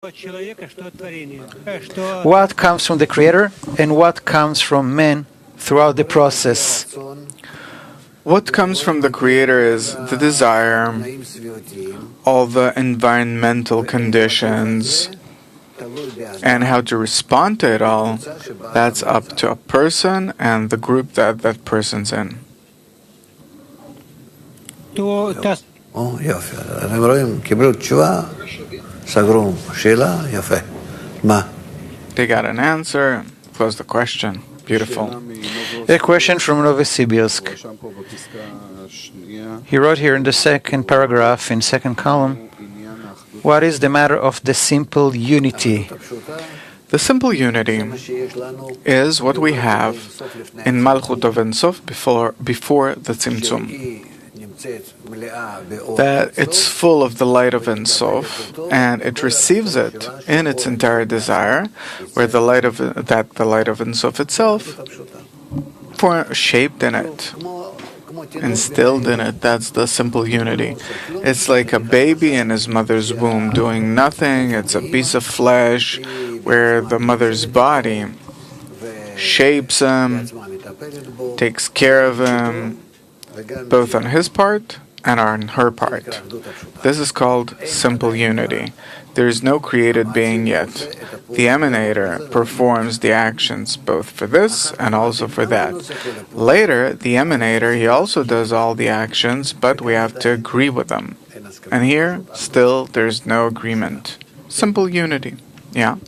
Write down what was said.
What comes from the Creator and what comes from man throughout the process? What comes from the Creator is the desire, all the environmental conditions, and how to respond to it all. That's up to a person and the group that that person's in. They got an answer and close the question. Beautiful. A question from Novosibirsk. He wrote here in the second paragraph, in second column, what is the matter of the simple unity? The simple unity is what we have in Malchut of Ein Sof before the Tzimtzum. That it's full of the light of Ein Sof, and it receives it in its entire desire, where the light of Ein Sof itself shaped in it, instilled in it. That's the simple unity. It's like a baby in his mother's womb doing nothing. It's a piece of flesh where the mother's body shapes him, takes care of him, both on his part and on her part. This is called simple unity. There is no created being yet. The emanator performs the actions both for this and also for that. Later, the emanator, he also does all the actions, but we have to agree with them. And here, still, there's no agreement. Simple unity. Yeah?